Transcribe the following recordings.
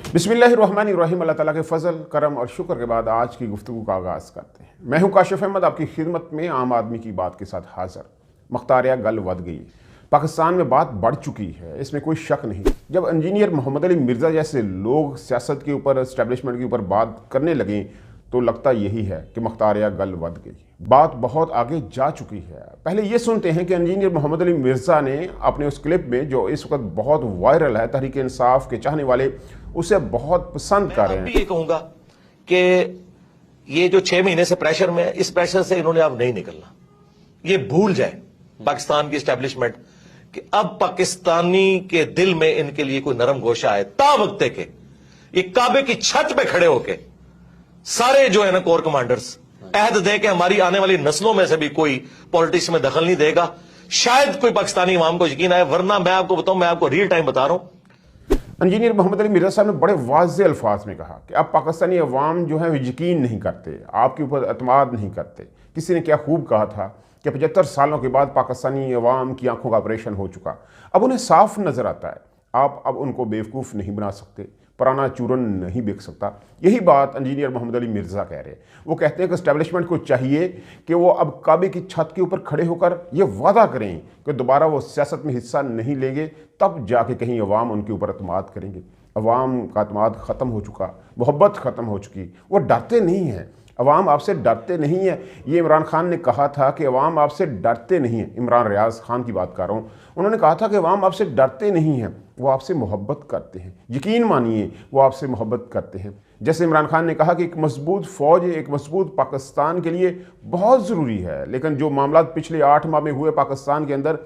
बिस्मिल्लाहिर्रहमानिर्रहीम। अल्लाह ताला के फ़ज़ल, करम और शुक्र के बाद आज की गुफ्तगू का आगाज़ करते हैं। मैं हूं काशिफ़ अहमद, आपकी खिदमत में आम आदमी की बात के साथ हाज़िर। मुख्तारिया गल वध गई, पाकिस्तान में बात बढ़ चुकी है, इसमें कोई शक नहीं। जब इंजीनियर मोहम्मद अली मिर्ज़ा जैसे लोग सियासत के ऊपर, इस्टेब्लिशमेंट के ऊपर बात करने लगे तो लगता यही है कि मुख्तारिया गल वध गई, बात बहुत आगे जा चुकी है। पहले ये सुनते हैं कि इंजीनियर मोहम्मद अली मिर्ज़ा ने अपने उस क्लिप में, जो इस वक्त बहुत वायरल है, तहरीक इंसाफ के चाहने वाले उसे बहुत पसंद कर रहे हैं। मैं ये कहूंगा कि ये जो 6 महीने से प्रेशर में, इस प्रेशर से इन्होंने अब नहीं निकलना। ये भूल जाए पाकिस्तान की एस्टेब्लिशमेंट कि अब पाकिस्तानी के दिल में इनके लिए कोई नरम गोशा है। ता वक्त के ये काबे की छत पे खड़े होके सारे जो है ना कोर कमांडर्स अहद दे के हमारी आने वाली नस्लों में से भी कोई पॉलिटिक्स में दखल नहीं देगा, शायद कोई पाकिस्तानी अवाम को यकीन आए। वरना मैं आपको बताऊं, मैं आपको रियल टाइम बता रहा हूं, इंजीनियर मोहम्मद अली मिर्ज़ा साहब ने बड़े वाज़े अल्फाज में कहा कि अब पाकिस्तानी अवाम जो है यकीन नहीं करते, आपके ऊपर एतमाद नहीं करते। किसी ने क्या खूब कहा था कि 75 सालों के बाद पाकिस्तानी अवाम की आंखों का ऑपरेशन हो चुका। अब उन्हें साफ नज़र आता है, आप अब उनको बेवकूफ़ नहीं बना सकते, पुराना चूरन नहीं बिक सकता। यही बात इंजीनियर मोहम्मद अली मिर्ज़ा कह रहे हैं। वो कहते हैं कि एस्टेब्लिशमेंट को चाहिए कि वो अब काबे की छत के ऊपर खड़े होकर ये वादा करें कि दोबारा वो सियासत में हिस्सा नहीं लेंगे, तब जाके कहीं अवाम उनके ऊपर एतमाद करेंगे। अवाम का एतमाद ख़त्म हो चुका, मोहब्बत ख़त्म हो चुकी, वो डरते नहीं हैं। अवाम आपसे डरते नहीं है। ये इमरान खान ने कहा था कि अवाम आपसे डरते नहीं हैं। इमरान रियाज खान की बात कर रहा हूँ। उन्होंने कहा था कि अवाम आपसे डरते नहीं हैं, वो आपसे मोहब्बत करते हैं। यकीन मानिए, वो आपसे मोहब्बत करते हैं। जैसे इमरान खान ने कहा कि एक मजबूत फ़ौज, एक मजबूत पाकिस्तान के लिए बहुत ज़रूरी है, लेकिन जो मामला पिछले 8 माह में हुए पाकिस्तान के अंदर,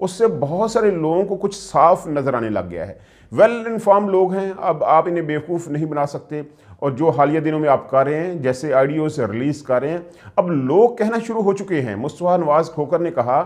उससे बहुत सारे लोगों को कुछ साफ नज़र आने लग गया है। वेल इन्फॉर्म लोग हैं, अब आप इन्हें बेवकूफ़ नहीं बना सकते। और जो हालिया दिनों में आप कर रहे हैं, जैसे आइडियोज रिलीज़ कर रहे हैं, अब लोग कहना शुरू हो चुके हैं। मुस्तफा नवाज खोकर ने कहा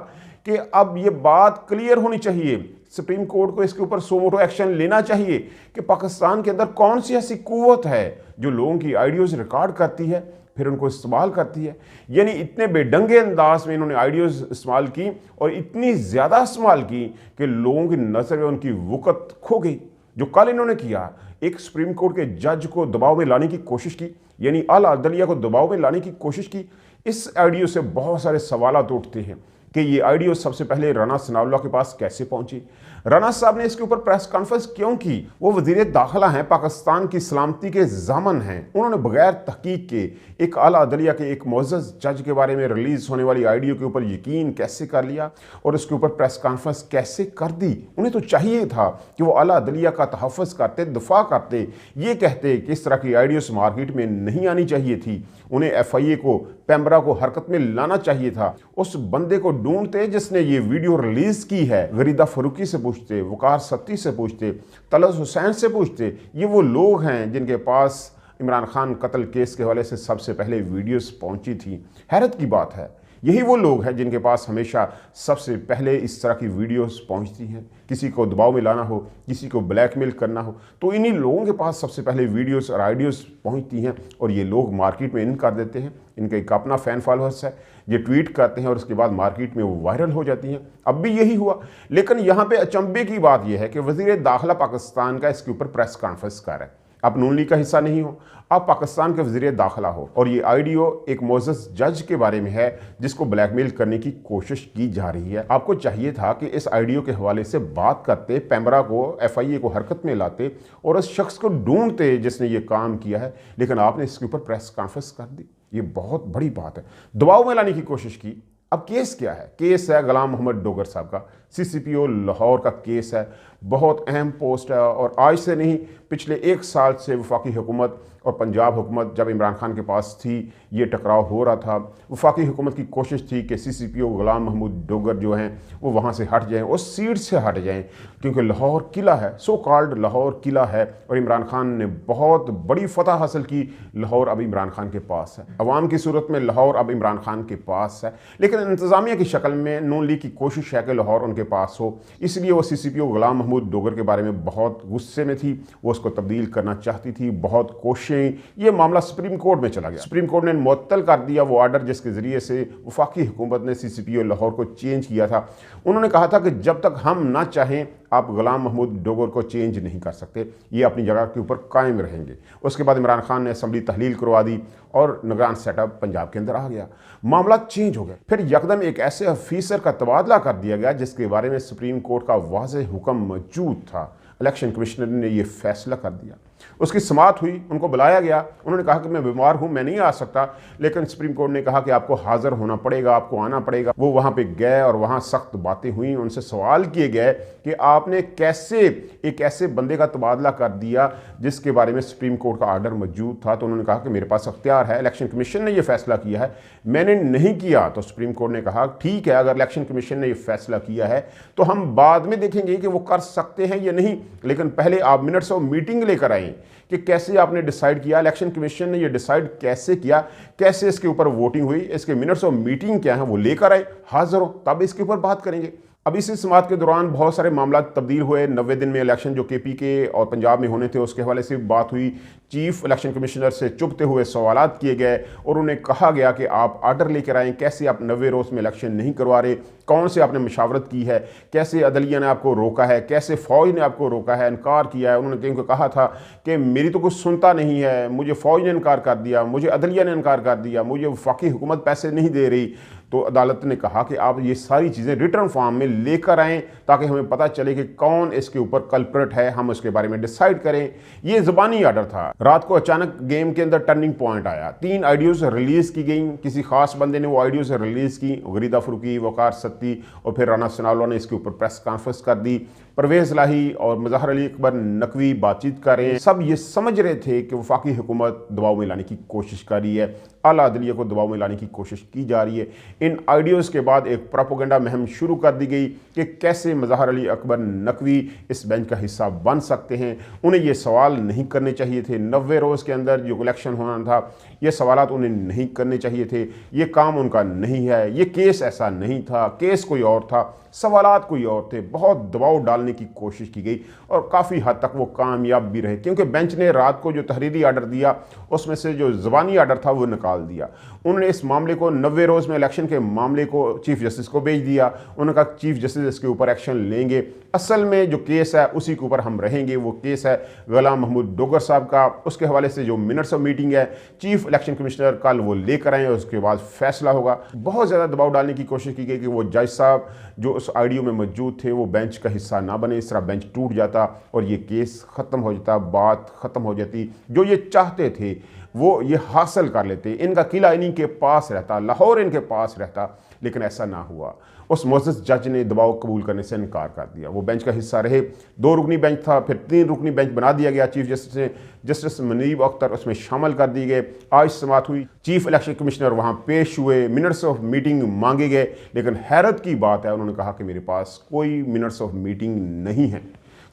कि अब ये बात क्लियर होनी चाहिए, सुप्रीम कोर्ट को इसके ऊपर सो मोटो एक्शन लेना चाहिए कि पाकिस्तान के अंदर कौन सी ऐसी कुव्वत है जो लोगों की आइडियोज रिकॉर्ड करती है, फिर उनको इस्तेमाल करती है। यानी इतने बेढंगे अंदाज में इन्होंने आइडियोज इस्तेमाल की और इतनी ज़्यादा इस्तेमाल की कि लोगों की नज़र में उनकी वक़्त खो गई। जो कल इन्होंने किया, एक सुप्रीम कोर्ट के जज को दबाव में लाने की कोशिश की, यानी आला अदलिया को दबाव में लाने की कोशिश की। इस आइडियो से बहुत सारे सवालात उठते हैं कि ये आइडियो सबसे पहले राना सनाउल्लाह के पास कैसे पहुंची। राना साहब ने इसके ऊपर प्रेस कॉन्फ्रेंस क्यों की? वो वज़ीर दाखिला हैं, पाकिस्तान की सलामती के ज़ामन हैं। उन्होंने बगैर तहकीक के एक आला अदलिया के एक मुअज़्ज़ज़ जज के बारे में रिलीज़ होने वाली आइडियो के ऊपर यकीन कैसे कर लिया और उसके ऊपर प्रेस कॉन्फ्रेंस कैसे कर दी? उन्हें तो चाहिए था कि वो आला अदलिया का तहफ़्फ़ुज़ करते, दिफा करते, ये कहते कि इस तरह की आइडियोस मार्केट में नहीं आनी चाहिए थी। उन्हें FIA को, पैमरा को हरकत में लाना चाहिए था। उस बंदे को ढूंढते जिसने ये वीडियो रिलीज़ की है। गरीदा फरूकी से पूछते, वकार सत्ती से पूछते, तलत हुसैन से पूछते। ये वो लोग हैं जिनके पास इमरान खान कत्ल केस के हवाले से सबसे पहले वीडियोस पहुंची थी। हैरत की बात है, यही वो लोग हैं जिनके पास हमेशा सबसे पहले इस तरह की वीडियोस पहुंचती हैं। किसी को दबाव में लाना हो, किसी को ब्लैकमेल करना हो, तो इन्हीं लोगों के पास सबसे पहले वीडियोस और आइडियोस पहुंचती हैं और ये लोग मार्केट में इन कर देते हैं। इनका एक अपना फ़ैन फॉलोअर्स है, ये ट्वीट करते हैं और उसके बाद मार्केट में वो वायरल हो जाती हैं। अब भी यही हुआ। लेकिन यहाँ पे अचंभे की बात यह है कि वज़ीर दाखिला पाकिस्तान का इसके ऊपर प्रेस कॉन्फ्रेंस कर रहा है। आप नून लीग का हिस्सा नहीं हो, आप पाकिस्तान के वज़ीर दाखिला हो और ये आइडियो एक मुअज़्ज़ज़ जज के बारे में है जिसको ब्लैकमेल करने की कोशिश की जा रही है। आपको चाहिए था कि इस आइडियो के हवाले से बात करते, पैमरा को, FIA को हरकत में लाते और उस शख्स को ढूंढते जिसने ये काम किया है, लेकिन आपने इसके ऊपर प्रेस कॉन्फ्रेंस कर दी। ये बहुत बड़ी बात है। दबाव में लाने की कोशिश की। अब केस क्या है? केस है गुलाम मोहम्मद डोगर साहब का, CCPO लाहौर का केस है। बहुत अहम पोस्ट है और आज से नहीं, पिछले 1 साल से वफाकी हुकूमत और पंजाब हुकूमत जब इमरान खान के पास थी, ये टकराव हो रहा था। वफाकी हुकूमत की कोशिश थी कि CCPO गुलाम मोहम्मद डोगर जो हैं वो वहाँ से हट जाएँ, उस सीट से हट जाएँ, क्योंकि लाहौर किला है, सो कॉल्ड लाहौर किला है और इमरान खान ने बहुत बड़ी फतह हासिल की। लाहौर अब इमरान खान के पास है, अवाम की सूरत में लाहौर अब इमरान खान के पास है। लेकिन इंतज़ामिया की शक्ल में नून लीग की कोशिश है कि लाहौर उनके के पास हो, इसलिए वो CCPO गुलाम महमूद डोगर के बारे में बहुत गुस्से में थी, वो उसको तब्दील करना चाहती थी, बहुत कोशिशें। ये मामला सुप्रीम कोर्ट में चला गया। सुप्रीम कोर्ट ने मुअत्तल कर दिया वो आर्डर जिसके ज़रिए से वफाकी हुकूमत ने CCPO लाहौर को चेंज किया था। उन्होंने कहा था कि जब तक हम ना चाहें आप गुलाम महमूद डोगर को चेंज नहीं कर सकते, ये अपनी जगह के ऊपर कायम रहेंगे। उसके बाद इमरान खान ने असम्बली तहलील करवा दी और निगरान सेटअप पंजाब के अंदर आ गया, मामला चेंज हो गया। फिर यकदम एक ऐसे अफीसर का तबादला कर दिया गया जिसके बारे में सुप्रीम कोर्ट का वाज़ेह हुक्म मौजूद था। इलेक्शन कमिश्नर ने यह फैसला कर दिया, उसकी समाअत हुई, उनको बुलाया गया। उन्होंने कहा कि मैं बीमार हूं, मैं नहीं आ सकता, लेकिन सुप्रीम कोर्ट ने कहा कि आपको हाजिर होना पड़ेगा, आपको आना पड़ेगा। वो वहां पे गए और वहां सख्त बातें हुई, उनसे सवाल किए गए कि आपने कैसे एक ऐसे बंदे का तबादला कर दिया जिसके बारे में सुप्रीम कोर्ट का आर्डर मौजूद था। तो उन्होंने कहा कि मेरे पास अख्तियार है, इलेक्शन कमीशन ने यह फैसला किया है, मैंने नहीं किया। तो सुप्रीम कोर्ट ने कहा ठीक है, अगर इलेक्शन कमीशन ने यह फैसला किया है तो हम बाद में देखेंगे कि वो कर सकते हैं या नहीं, लेकिन पहले आप मिनट्स ऑफ मीटिंग लेकर आएँ कि कैसे आपने डिसाइड किया, इलेक्शन कमीशन ने ये डिसाइड कैसे किया, कैसे इसके ऊपर वोटिंग हुई, इसके मिनट्स ऑफ मीटिंग क्या है वो लेकर आए, हाजिर हो, तब इसके ऊपर बात करेंगे। अब इसी समाअत के दौरान बहुत सारे मामला तब्दील हुए। 90 दिन में इलेक्शन जो KP के और पंजाब में होने थे उसके हवाले से बात हुई। चीफ इलेक्शन कमिश्नर से चुभते हुए सवालात किए गए और उन्हें कहा गया कि आप आर्डर लेकर आएँ, कैसे आप 90 रोज़ में इलेक्शन नहीं करवा रहे, कौन से आपने मशावरत की है, कैसे अदलिया ने आपको रोका है, कैसे फ़ौज ने आपको रोका है, इनकार किया है। उन्होंने क्योंकि कहा था कि मेरी तो कुछ सुनता नहीं है, मुझे फ़ौज ने इनकार कर दिया, मुझे अदलिया ने इनकार कर दिया, मुझे वफाकी हुकूमत पैसे नहीं दे रही। तो अदालत ने कहा कि आप ये सारी चीज़ें रिटर्न फॉर्म में लेकर आएँ ताकि हमें पता चले कि कौन इसके ऊपर कल्प्रेट है, हम उसके बारे में डिसाइड करें। ये ज़बानी आर्डर था। रात को अचानक गेम के अंदर टर्निंग पॉइंट आया, 3 आइडियोज़ रिलीज़ की गई, किसी खास बंदे ने वो आइडियोज़ रिलीज़ की, गरीदा फरूकी, वकार सत्ती और फिर राना सनाउल्लाह ने इसके ऊपर प्रेस कॉन्फ्रेंस कर दी। परवेज़ लाही और मज़हर अली अकबर नकवी बातचीत कर रहे हैं। सब ये समझ रहे थे कि वफाकी हुकूमत दबाव में लाने की कोशिश कर रही है, आला अदलिया को दबाव में लाने की कोशिश की जा रही है। इन आइडियोज़ के बाद एक प्रोपेगेंडा मुहिम शुरू कर दी गई कि कैसे मज़हर अली अकबर नकवी इस बेंच का हिस्सा बन सकते हैं। उन्हें ये सवाल नहीं करने चाहिए थे। 90 रोज़ के अंदर जो इलेक्शन होना था, ये सवालात उन्हें नहीं करने चाहिए थे। ये काम उनका नहीं है, ये केस ऐसा नहीं था, केस कोई और था, सवालात कोई और थे। बहुत दबाव डालने की कोशिश की गई और काफ़ी हद तक वो कामयाब भी रहे, क्योंकि बेंच ने रात को जो तहरीरी आर्डर दिया उसमें से जो ज़बानी आर्डर था वो निकाल दिया। उन्होंने इस मामले को 90 रोज़ में इलेक्शन के मामले को चीफ जस्टिस को भेज दिया। उन्होंने कहा चीफ जस्टिस इसके ऊपर एक्शन लेंगे, असल में जो केस है उसी के ऊपर हम रहेंगे। वो केस है गुलाम महमूद डोगर साहब का, उसके हवाले से जो मिनट्स ऑफ मीटिंग है चीफ इलेक्शन कमिश्नर कल वो लेकर आए, उसके बाद फैसला होगा। बहुत ज़्यादा दबाव डालने की कोशिश की गई कि वो जज साहब जो उस आइडियो में मौजूद थे वो बेंच का हिस्सा ना बने, इस तरह बेंच टूट जाता और ये केस ख़त्म हो जाता, बात ख़त्म हो जाती। जो ये चाहते थे वो ये हासिल कर लेते, इनका किला इन्हीं के पास रहता, लाहौर इनके पास रहता, लेकिन ऐसा ना हुआ। उस मोअज़्ज़ज़ जज ने दबाव कबूल करने से इनकार कर दिया। वो बेंच का हिस्सा रहे। 2 रुकनी बेंच था, फिर 3 रुकनी बेंच बना दिया गया। चीफ जस्टिस ने जस्टिस मुनीब अख्तर उसमें शामिल कर दिए गए। आज समाअत हुई, चीफ इलेक्शन कमिश्नर वहाँ पेश हुए, मिनट्स ऑफ मीटिंग मांगे गए, लेकिन हैरत की बात है उन्होंने कहा कि मेरे पास कोई मिनट्स ऑफ मीटिंग नहीं है,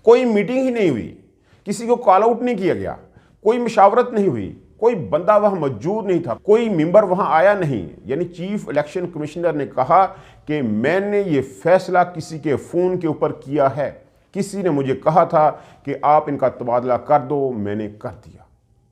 कोई मीटिंग ही नहीं हुई, किसी को कॉल आउट नहीं किया गया, कोई मशावरत नहीं हुई, कोई बंदा वहां मौजूद नहीं था, कोई मेंबर वहां आया नहीं। यानी चीफ इलेक्शन कमिश्नर ने कहा कि मैंने ये फैसला किसी के फ़ोन के ऊपर किया है, किसी ने मुझे कहा था कि आप इनका तबादला कर दो, मैंने कर दिया।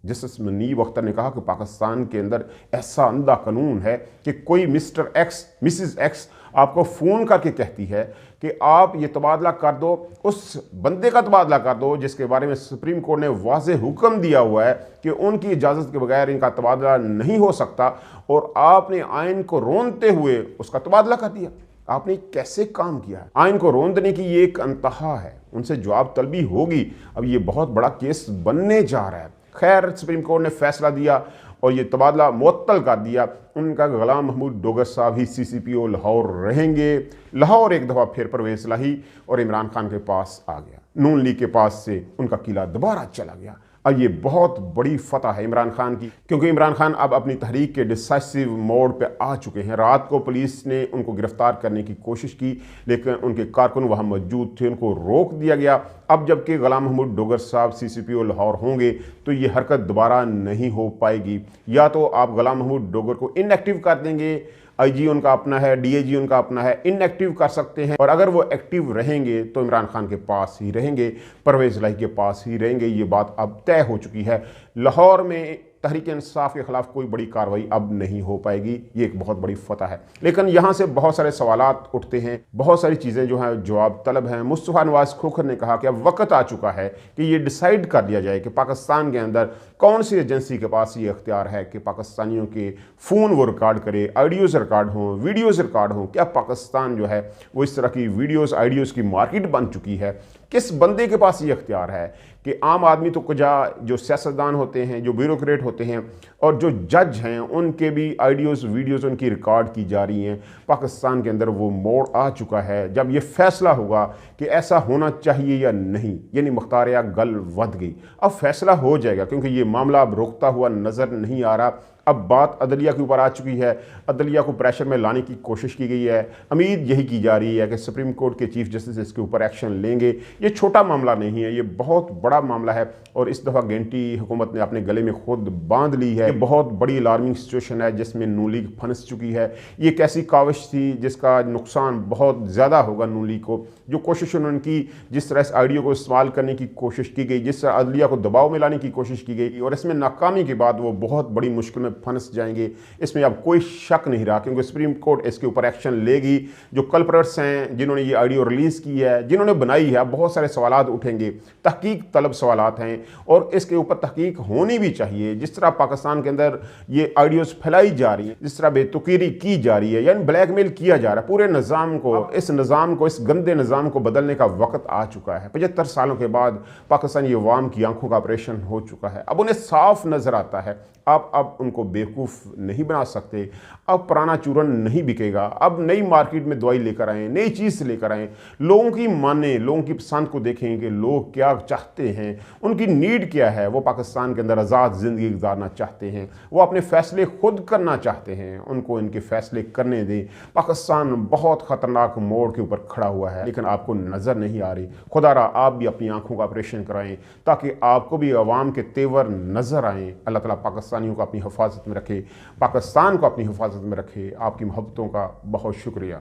जस्टिस मुनीब अख्तर ने कहा कि पाकिस्तान के अंदर ऐसा अंधा कानून है कि कोई मिस्टर एक्स, मिसिस एक्स आपको फ़ोन करके कहती है कि आप ये तबादला कर दो, उस बंदे का तबादला कर दो जिसके बारे में सुप्रीम कोर्ट ने वाज़ेह हुक्म दिया हुआ है कि उनकी इजाज़त के बगैर इनका तबादला नहीं हो सकता, और आपने आइन को रोनते हुए उसका तबादला कर दिया। आपने कैसे काम किया है? आइन को रोंदने की ये एक अंतहा है, उनसे जवाब तलबी होगी। अब ये बहुत बड़ा केस बनने जा रहा है। खैर, सुप्रीम कोर्ट ने फैसला दिया और ये तबादला मुअत्तल कर दिया। उनका गुलाम महमूद डोगर साहब ही CCPO लाहौर रहेंगे। लाहौर एक दफ़ा फिर परवेज़ लाही और इमरान खान के पास आ गया, नून लीग के पास से उनका किला दोबारा चला गया। अब ये बहुत बड़ी फतह है इमरान खान की, क्योंकि इमरान खान अब अपनी तहरीक के डिसाइसिव मोड पे आ चुके हैं। रात को पुलिस ने उनको गिरफ्तार करने की कोशिश की, लेकिन उनके कारकुन वहाँ मौजूद थे, उनको रोक दिया गया। अब जबकि गुलाम महमूद डोगर साहब CCPO लाहौर होंगे तो ये हरकत दोबारा नहीं हो पाएगी। या तो आप गुलाम महमूद डोगर को इनएक्टिव कर देंगे, IG उनका अपना है, DIG उनका अपना है, इनएक्टिव कर सकते हैं। और अगर वो एक्टिव रहेंगे तो इमरान खान के पास ही रहेंगे, परवेज़ इलाही के पास ही रहेंगे। ये बात अब तय हो चुकी है। लाहौर में तहरीक इंसाफ के खिलाफ कोई बड़ी कार्रवाई अब नहीं हो पाएगी, ये एक बहुत बड़ी फतह है। लेकिन यहाँ से बहुत सारे सवालात उठते हैं, बहुत सारी चीज़ें जो हैं जवाब तलब हैं। मुस्तफ़ा नवाज़ खोखर ने कहा कि अब वक्त आ चुका है कि ये डिसाइड कर लिया जाए कि पाकिस्तान के अंदर कौन सी एजेंसी के पास ये इख्तियार है कि पाकिस्तानियों के फ़ोन वो रिकॉर्ड करे, आइडियोज़ रिकॉर्ड हों, वीडियोज़ रिकॉर्ड हों। क्या पाकिस्तान जो है वो इस तरह की वीडियोज़ आइडियोज़ की मार्केट बन चुकी है? किस बंदे के पास ये इख्तियार है कि आम आदमी तो कुछ जो सियासतदान होते हैं, जो ब्यूरोक्रेट होते हैं और जो जज हैं, उनके भी आइडियोज़ वीडियोज़ उनकी रिकॉर्ड की जा रही हैं। पाकिस्तान के अंदर वो मोड़ आ चुका है जब ये फैसला होगा कि ऐसा होना चाहिए या नहीं, यानी मुख्तारिया गल वध गई। अब फैसला हो जाएगा क्योंकि ये मामला अब रुकता हुआ नज़र नहीं आ रहा। अब बात अदलिया के ऊपर आ चुकी है, अदलिया को प्रेशर में लाने की कोशिश की गई है। उम्मीद यही की जा रही है कि सुप्रीम कोर्ट के चीफ जस्टिस इसके ऊपर एक्शन लेंगे। ये छोटा मामला नहीं है, ये बहुत बड़ा मामला है और इस दफ़ा गेंटी हुकूमत ने अपने गले में खुद बांध ली है। ये बहुत बड़ी अलार्मिंग सिचुएशन है जिसमें नून लीग फंस चुकी है। ये एक ऐसी काविश थी जिसका नुकसान बहुत ज़्यादा होगा नून लीग को। जो कोशिश उन्होंने की, जिस तरह इस आइडियो को इस्तेमाल करने की कोशिश की गई, जिस तरह अदलिया को दबाव में लाने की कोशिश की गई और इसमें नाकामी के बाद वो बहुत बड़ी मुश्किल में फंस जाएंगे, इसमें अब कोई शक नहीं रहा क्योंकि सुप्रीम कोर्ट इसके ऊपर एक्शन लेगी। जो कल्प्रेट्स हैं, जिन्होंने ये ऑडियो रिलीज़ की है, जिन्होंने बनाई है, बहुत सारे सवालात उठेंगे, तहकीक तलब सवालात हैं और इसके ऊपर तहकीक होनी भी चाहिए। जिस तरह पाकिस्तान के अंदर ये ऑडियोज़ फैलाई जा रही हैं, जिस तरह बेतुकीरी की जा रही है, यानी ब्लैकमेल किया जा रहा है पूरे निज़ाम को, इस निज़ाम को, इस गंदे निज़ाम को बदलने का वक्त आ चुका है। 75 सालों के बाद पाकिस्तानी अवाम की आंखों का ऑपरेशन हो चुका है। अब उन्हें साफ नज़र आता है, अब उनको बेवकूफ़ नहीं बना सकते। अब पुराना चूरन नहीं बिकेगा। अब नई मार्केट में दवाई लेकर आएँ, नई चीज़ लेकर आएँ, लोगों की माने, लोगों की पसंद को देखें कि लोग क्या चाहते हैं, उनकी नीड क्या है। वो पाकिस्तान के अंदर आज़ाद ज़िंदगी गुजारना चाहते हैं, वो अपने फ़ैसले खुद करना चाहते हैं, उनको इनके फ़ैसले करने दें। पाकिस्तान बहुत ख़तरनाक मोड़ के ऊपर खड़ा हुआ है लेकिन आपको नज़र नहीं आ रही। खुदारा आप भी अपनी आंखों का ऑपरेशन कराएं ताकि आपको भी अवाम के तेवर नज़र आएँ। अल्लाह ताला पाकिस्तानियों को अपनी हिफाजत में रखे, पाकिस्तान को अपनी हिफाजत में रखे। आपकी मोहब्बतों का बहुत शुक्रिया।